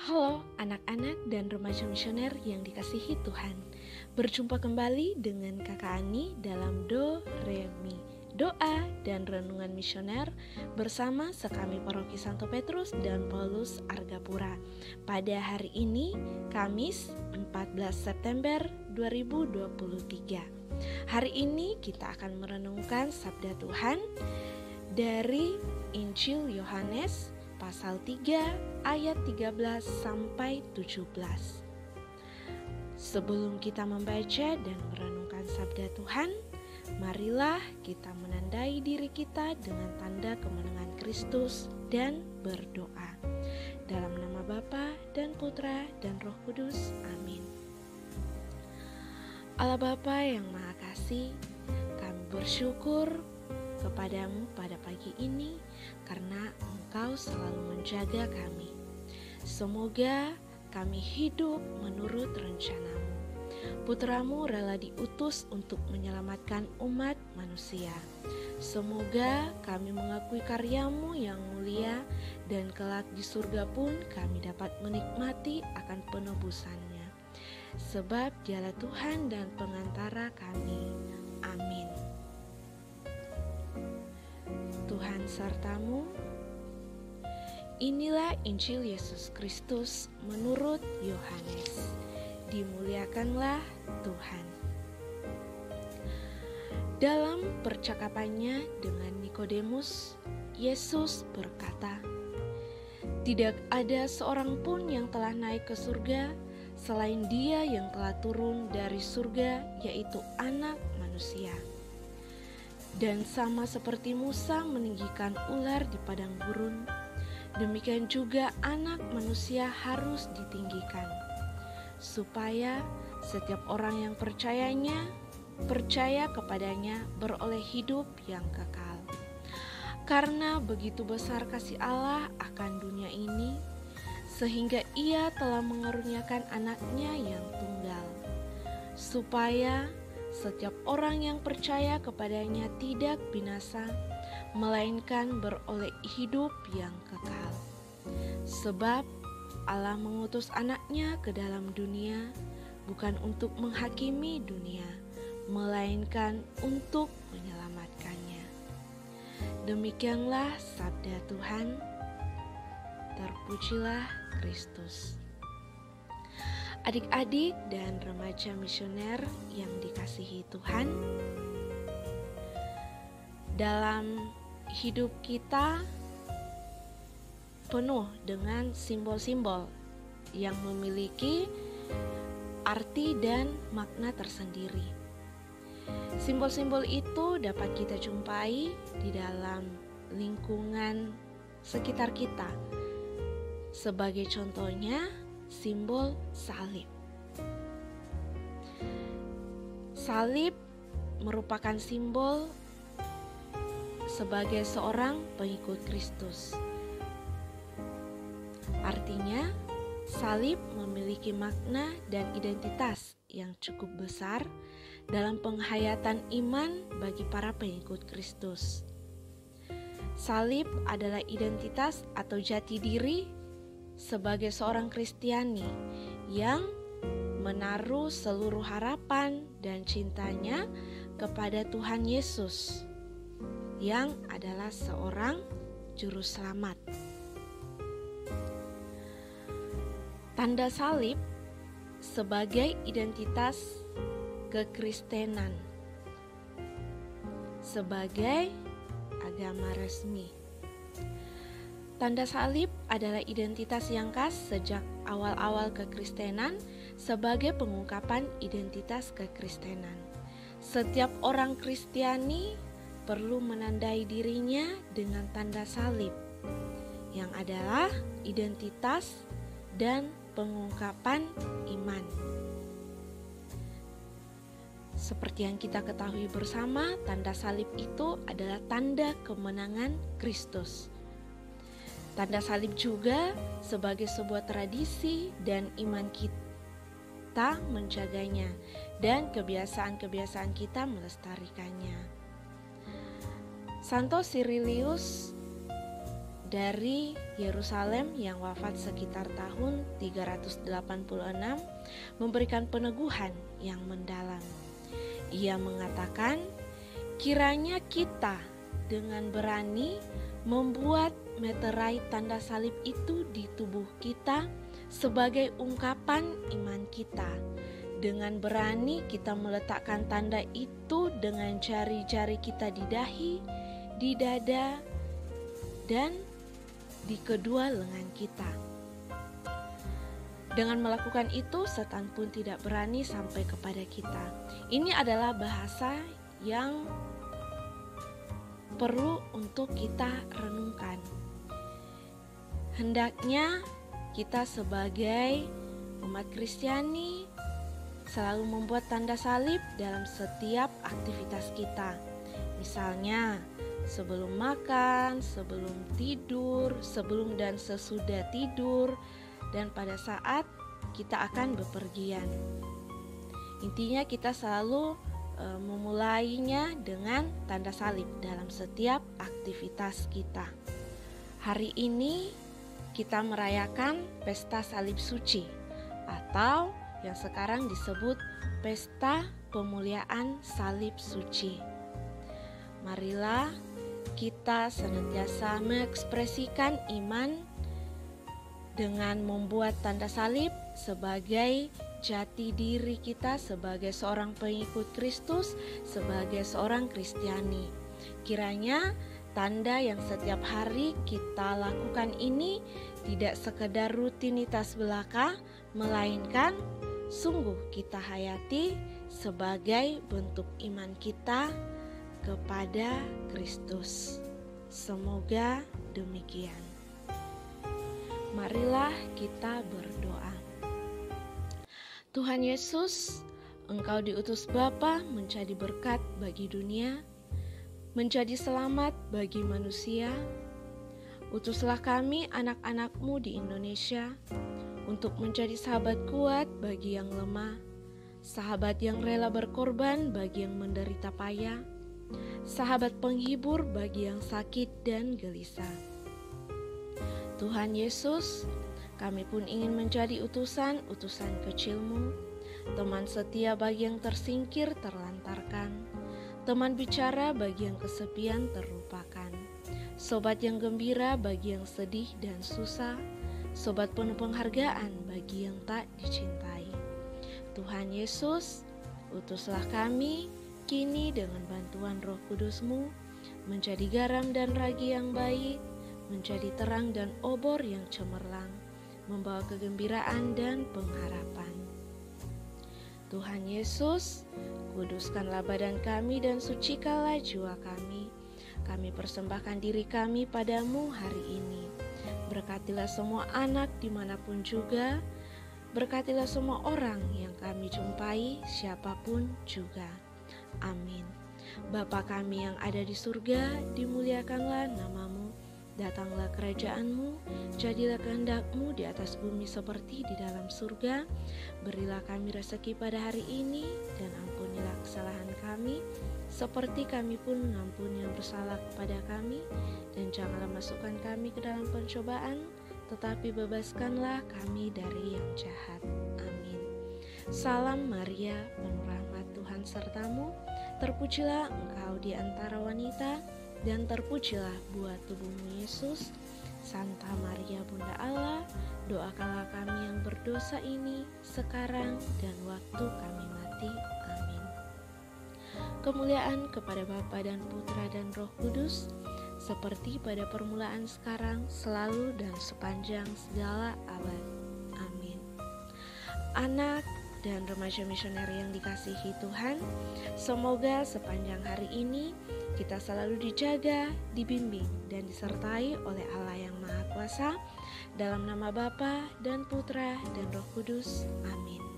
Halo anak-anak dan remaja misioner yang dikasihi Tuhan. Berjumpa kembali dengan Kakak Ani dalam Do Re Mi, doa dan renungan misioner bersama sekami Paroki Santo Petrus dan Paulus Argapura. Pada hari ini, Kamis 14 September 2023. Hari ini kita akan merenungkan sabda Tuhan dari Injil Yohanes pasal 3 ayat 13 sampai 17. Sebelum kita membaca dan merenungkan sabda Tuhan, marilah kita menandai diri kita dengan tanda kemenangan Kristus dan berdoa. Dalam nama Bapa dan Putra dan Roh Kudus. Amin. Allah Bapa yang Maha Kasih, kami bersyukur kepadamu pada pagi ini karena Engkau selalu menjaga kami. Semoga kami hidup menurut rencana-Mu. Putramu rela diutus untuk menyelamatkan umat manusia. Semoga kami mengakui karya-Mu yang mulia dan kelak di surga pun kami dapat menikmati akan penebusannya. Sebab Dialah Tuhan dan pengantara kami. Amin. Tuhan sertamu. Inilah Injil Yesus Kristus menurut Yohanes. Dimuliakanlah Tuhan. Dalam percakapannya dengan Nikodemus, Yesus berkata, "Tidak ada seorang pun yang telah naik ke surga selain Dia yang telah turun dari surga, yaitu Anak Manusia. Dan sama seperti Musa meninggikan ular di padang gurun, demikian juga Anak Manusia harus ditinggikan, supaya setiap orang yang percaya kepadanya beroleh hidup yang kekal. Karena begitu besar kasih Allah akan dunia ini, sehingga Ia telah mengaruniakan Anaknya yang tunggal, supaya setiap orang yang percaya kepadanya tidak binasa, melainkan beroleh hidup yang kekal. Sebab Allah mengutus Anaknya ke dalam dunia, bukan untuk menghakimi dunia, melainkan untuk menyelamatkannya." Demikianlah sabda Tuhan. Terpujilah Kristus. Adik-adik dan remaja misioner yang dikasihi Tuhan, dalam hidup kita penuh dengan simbol-simbol yang memiliki arti dan makna tersendiri. Simbol-simbol itu dapat kita jumpai di dalam lingkungan sekitar kita. Sebagai contohnya, simbol salib. Salib merupakan simbol sebagai seorang pengikut Kristus. Artinya, salib memiliki makna dan identitas yang cukup besar dalam penghayatan iman bagi para pengikut Kristus. Salib adalah identitas atau jati diri sebagai seorang Kristiani yang menaruh seluruh harapan dan cintanya kepada Tuhan Yesus, yang adalah seorang juru selamat. Tanda salib sebagai identitas kekristenan, sebagai agama resmi. Tanda salib adalah identitas yang khas sejak awal-awal kekristenan sebagai pengungkapan identitas kekristenan. Setiap orang Kristiani perlu menandai dirinya dengan tanda salib, yang adalah identitas dan pengungkapan iman. Seperti yang kita ketahui bersama, tanda salib itu adalah tanda kemenangan Kristus. Tanda salib juga sebagai sebuah tradisi dan iman kita menjaganya, dan kebiasaan-kebiasaan kita melestarikannya. Santo Cyrilius dari Yerusalem yang wafat sekitar tahun 386 memberikan peneguhan yang mendalam. Ia mengatakan, kiranya kita dengan berani membuat meterai tanda salib itu di tubuh kita sebagai ungkapan iman kita. Dengan berani kita meletakkan tanda itu dengan jari-jari kita di dahi, di dada, dan di kedua lengan kita. Dengan melakukan itu, setan pun tidak berani sampai kepada kita. Ini adalah bahasa yang perlu untuk kita renungkan. Hendaknya kita sebagai umat Kristiani selalu membuat tanda salib dalam setiap aktivitas kita. Misalnya, sebelum makan, sebelum tidur, sebelum dan sesudah tidur, dan pada saat kita akan bepergian. Intinya kita selalu memulainya dengan tanda salib dalam setiap aktivitas kita. Hari ini kita merayakan pesta salib suci atau yang sekarang disebut pesta pemuliaan salib suci. Marilah kita senantiasa mengekspresikan iman dengan membuat tanda salib sebagai jati diri kita sebagai seorang pengikut Kristus, sebagai seorang Kristiani. Kiranya tanda yang setiap hari kita lakukan ini tidak sekedar rutinitas belaka, melainkan sungguh kita hayati sebagai bentuk iman kita kepada Kristus. Semoga demikian. Marilah kita berdoa. Tuhan Yesus, Engkau diutus Bapa menjadi berkat bagi dunia, menjadi selamat bagi manusia. Utuslah kami anak-anak-Mu di Indonesia untuk menjadi sahabat kuat bagi yang lemah, sahabat yang rela berkorban bagi yang menderita payah, sahabat penghibur bagi yang sakit dan gelisah. Tuhan Yesus, kami pun ingin menjadi utusan-utusan kecil-Mu, teman setia bagi yang tersingkir terlantarkan, teman bicara bagi yang kesepian terlupakan, sobat yang gembira bagi yang sedih dan susah, sobat penuh penghargaan bagi yang tak dicintai. Tuhan Yesus, utuslah kami kini dengan bantuan Roh Kudus-Mu menjadi garam dan ragi yang baik, menjadi terang dan obor yang cemerlang, membawa kegembiraan dan pengharapan. Tuhan Yesus, kuduskanlah badan kami dan sucikanlah jiwa kami. Kami persembahkan diri kami padamu hari ini. Berkatilah semua anak dimanapun juga. Berkatilah semua orang yang kami jumpai, siapapun juga. Amin. Bapa kami yang ada di surga, dimuliakanlah nama-Mu. Datanglah kerajaan-Mu, jadilah kehendak-Mu di atas bumi seperti di dalam surga. Berilah kami rezeki pada hari ini, dan ampunilah kesalahan kami, seperti kami pun mengampuni yang bersalah kepada kami. Dan janganlah masukkan kami ke dalam pencobaan, tetapi bebaskanlah kami dari yang jahat. Amin. Salam Maria, penuh rahmat Tuhan sertamu, terpujilah engkau di antara wanita, dan terpujilah buah tubuhmu Yesus. Santa Maria Bunda Allah, doakanlah kami yang berdosa ini sekarang dan waktu kami mati. Amin. Kemuliaan kepada Bapa dan Putra dan Roh Kudus, seperti pada permulaan sekarang, selalu dan sepanjang segala abad. Amin. Anak dan remaja misioner yang dikasihi Tuhan, semoga sepanjang hari ini kita selalu dijaga, dibimbing, dan disertai oleh Allah yang Maha Kuasa, dalam nama Bapa dan Putra dan Roh Kudus. Amin.